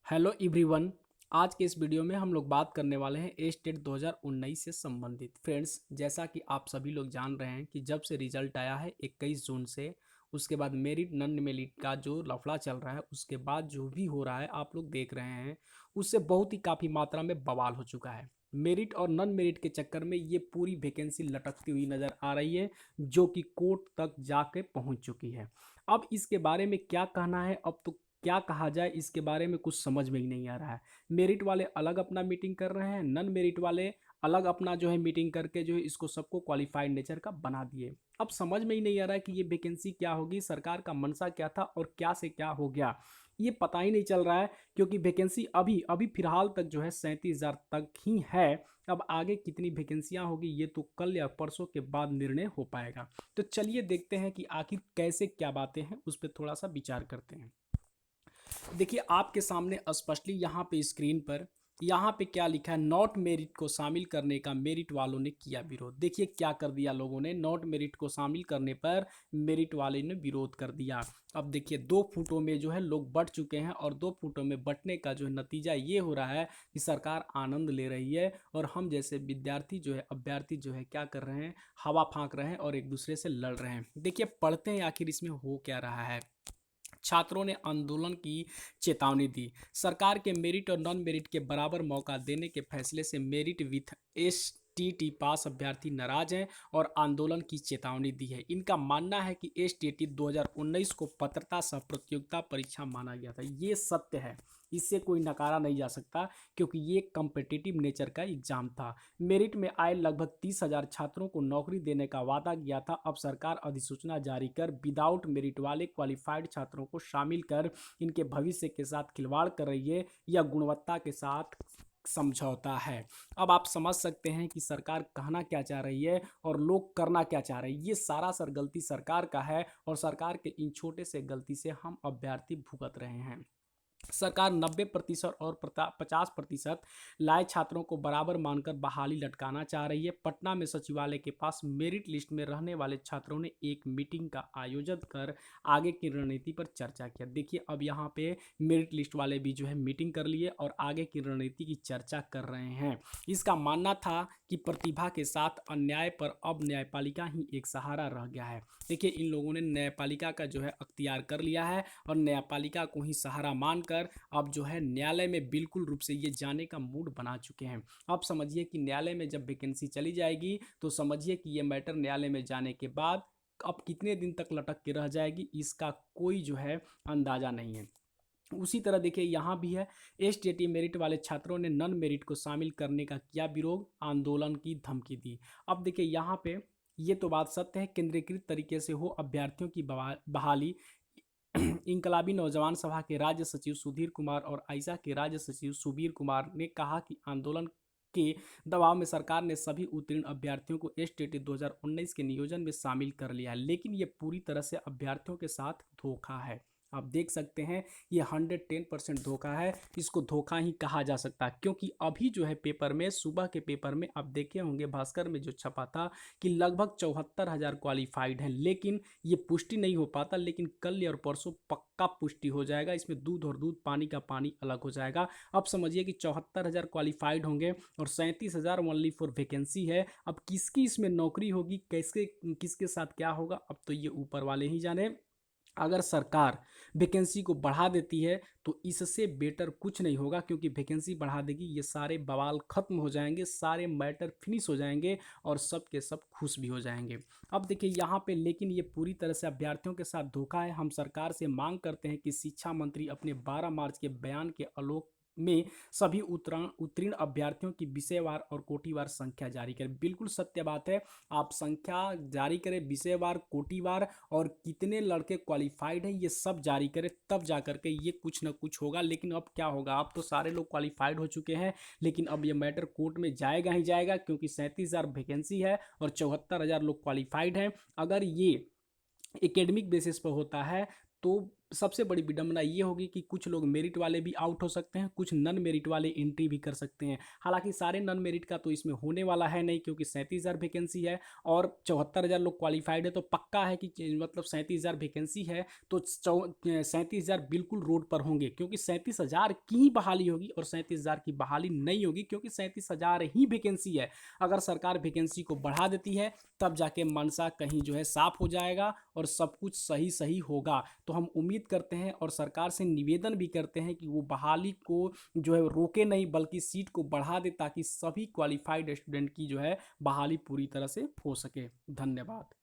Hello everyone. आज के इस वीडियो में हम लोग बात करने वाले हैं ए स्टेट 2019 से संबंधित। फ्रेंड्स, जैसा कि आप सभी लोग जान रहे हैं कि जब से रिजल्ट आया है 21 जून से, उसके बाद मेरिट नॉन मेरिट का जो लफड़ा चल रहा है, उसके बाद जो भी हो रहा है आप लोग देख रहे हैं, उससे बहुत ही काफ़ी मात्रा में बवाल हो चुका है। मेरिट और नॉन मेरिट के चक्कर में ये पूरी वैकेंसी लटकती हुई नज़र आ रही है, जो कि कोर्ट तक जाके पहुंच चुकी है। अब इसके बारे में क्या कहना है, अब तो क्या कहा जाए, इसके बारे में कुछ समझ में ही नहीं आ रहा है। मेरिट वाले अलग अपना मीटिंग कर रहे हैं, नॉन मेरिट वाले अलग अपना जो है मीटिंग करके जो है इसको सबको क्वालिफाइड नेचर का बना दिए। अब समझ में ही नहीं आ रहा है कि ये वैकेंसी क्या होगी, सरकार का मनसा क्या था और क्या से क्या हो गया, ये पता ही नहीं चल रहा है। क्योंकि वैकेंसी अभी अभी फिलहाल तक जो है 37,000 तक ही है। अब आगे कितनी वैकेंसियां होगी ये तो कल या परसों के बाद निर्णय हो पाएगा। तो चलिए देखते हैं कि आखिर कैसे क्या बातें हैं, उस पर थोड़ा सा विचार करते हैं। देखिए आपके सामने स्पष्टली यहाँ पे स्क्रीन पर यहाँ पे क्या लिखा है, नॉट मेरिट को शामिल करने का मेरिट वालों ने किया विरोध। देखिए क्या कर दिया लोगों ने, नॉट मेरिट को शामिल करने पर मेरिट वाले ने विरोध कर दिया। अब देखिए 2 फुटों में जो है लोग बट चुके हैं और 2 फुटों में बटने का जो है नतीजा ये हो रहा है कि सरकार आनंद ले रही है और हम जैसे विद्यार्थी जो है अभ्यर्थी जो है क्या कर रहे हैं, हवा फाँक रहे हैं और एक दूसरे से लड़ रहे हैं। देखिए पढ़ते हैं आखिर इसमें हो क्या रहा है। छात्रों ने आंदोलन की चेतावनी दी। सरकार के मेरिट और नॉन मेरिट के बराबर मौका देने के फैसले से मेरिट विथ एसटीटी पास अभ्यर्थी नाराज हैं और आंदोलन की चेतावनी दी है। इनका मानना है कि एसटीटी 2019 को पात्रता सह प्रतियोगिता परीक्षा माना गया था। ये सत्य है, इससे कोई नकारा नहीं जा सकता, क्योंकि ये कम्पिटिटिव नेचर का एग्जाम था। मेरिट में आए लगभग 30,000 छात्रों को नौकरी देने का वादा किया था। अब सरकार अधिसूचना जारी कर विदाउट मेरिट वाले क्वालिफाइड छात्रों को शामिल कर इनके भविष्य के साथ खिलवाड़ कर रही है। यह गुणवत्ता के साथ समझौता है। अब आप समझ सकते हैं कि सरकार कहना क्या चाह रही है और लोग करना क्या चाह रहे हैं। ये सारा सर गलती सरकार का है और सरकार के इन छोटे से गलती से हम अभ्यर्थी भुगत रहे हैं। सरकार 90% और 50% लाए छात्रों को बराबर मानकर बहाली लटकाना चाह रही है। पटना में सचिवालय के पास मेरिट लिस्ट में रहने वाले छात्रों ने एक मीटिंग का आयोजन कर आगे की रणनीति पर चर्चा किया। देखिए अब यहाँ पे मेरिट लिस्ट वाले भी जो है मीटिंग कर लिए और आगे की रणनीति की चर्चा कर रहे हैं। इसका मानना था कि प्रतिभा के साथ अन्याय पर अब न्यायपालिका ही एक सहारा रह गया है। देखिए इन लोगों ने न्यायपालिका का जो है अख्तियार कर लिया है और न्यायपालिका को ही सहारा मानकर अब जो है न्यायालय में बिल्कुल रूप से ये जाने का मूड बना चुके हैं। अब समझिए कि न्यायालय में जब वैकेंसी चली जाएगी तो समझिए कि ये मैटर न्यायालय में जाने के बाद अब कितने दिन तक लटक के रह जाएगी, इसका कोई जो है अंदाजा नहीं है। उसी तरह देखिए यहाँ भी है, एसटीटी मेरिट वाले छात्रों ने नॉन मेरिट को शामिल करने का किया विरोध, आंदोलन की धमकी दी। अब देखिए यहाँ पे ये तो बात सत्य है, केंद्रीकृत तरीके से हो अभ्यर्थियों की बहाली। इनकलाबी नौजवान सभा के राज्य सचिव सुधीर कुमार और आइसा के राज्य सचिव सुबीर कुमार ने कहा कि आंदोलन के दबाव में सरकार ने सभी उत्तीर्ण अभ्यर्थियों को एसटीटी 2019 के नियोजन में शामिल कर लिया है, लेकिन ये पूरी तरह से अभ्यर्थियों के साथ धोखा है। आप देख सकते हैं ये 110% धोखा है, इसको धोखा ही कहा जा सकता है। क्योंकि अभी जो है पेपर में, सुबह के पेपर में आप देखे होंगे भास्कर में जो छपा था कि लगभग 74,000 क्वालिफाइड हैं, लेकिन ये पुष्टि नहीं हो पाता। लेकिन कल और परसों पक्का पुष्टि हो जाएगा, इसमें दूध और दूध, पानी का पानी अलग हो जाएगा। अब समझिए कि 74,000 क्वालिफाइड होंगे और 37,000 ओनली फॉर वैकेंसी है। अब किसकी इसमें नौकरी होगी, कैसे किसके साथ क्या होगा, अब तो ये ऊपर वाले ही जाने। अगर सरकार वैकेंसी को बढ़ा देती है तो इससे बेटर कुछ नहीं होगा, क्योंकि वैकेंसी बढ़ा देगी, ये सारे बवाल खत्म हो जाएंगे, सारे मैटर फिनिश हो जाएंगे और सब के सब खुश भी हो जाएंगे। अब देखिए यहाँ पे लेकिन ये पूरी तरह से अभ्यर्थियों के साथ धोखा है। हम सरकार से मांग करते हैं कि शिक्षा मंत्री अपने 12 मार्च के बयान के आलोक में सभी उत्तीर्ण अभ्यर्थियों की विषयवार और कोटिवार संख्या जारी करें। बिल्कुल सत्य बात है, आप संख्या जारी करें, विषयवार, कोटिवार और कितने लड़के क्वालिफाइड हैं ये सब जारी करें, तब जा करके ये कुछ ना कुछ होगा। लेकिन अब क्या होगा, अब तो सारे लोग क्वालिफाइड हो चुके हैं, लेकिन अब ये मैटर कोर्ट में जाएगा ही जाएगा, क्योंकि 37,000 वैकेंसी है और 74,000 लोग क्वालिफाइड हैं। अगर ये एकेडमिक बेसिस पर होता है तो सबसे बड़ी विडंबना ये होगी कि कुछ लोग मेरिट वाले भी आउट हो सकते हैं, कुछ नन मेरिट वाले एंट्री भी कर सकते हैं। हालांकि सारे नन मेरिट का तो इसमें होने वाला है नहीं, क्योंकि 37,000 वैकेंसी है और 74,000 लोग क्वालिफाइड है, तो पक्का है कि मतलब 37,000 वैकेंसी है तो 37,000 बिल्कुल रोड पर होंगे, क्योंकि 37,000 की ही बहाली होगी और 37,000 की बहाली नहीं होगी, क्योंकि 37,000 ही वैकेंसी है। अगर सरकार वैकेंसी को बढ़ा देती है तब जाके मनसा कहीं जो है साफ हो जाएगा और सब कुछ सही सही होगा। तो हम उम्मीद करते हैं और सरकार से निवेदन भी करते हैं कि वो बहाली को जो है रोके नहीं, बल्कि सीट को बढ़ा दे, ताकि सभी क्वालिफाइड स्टूडेंट की जो है बहाली पूरी तरह से हो सके। धन्यवाद।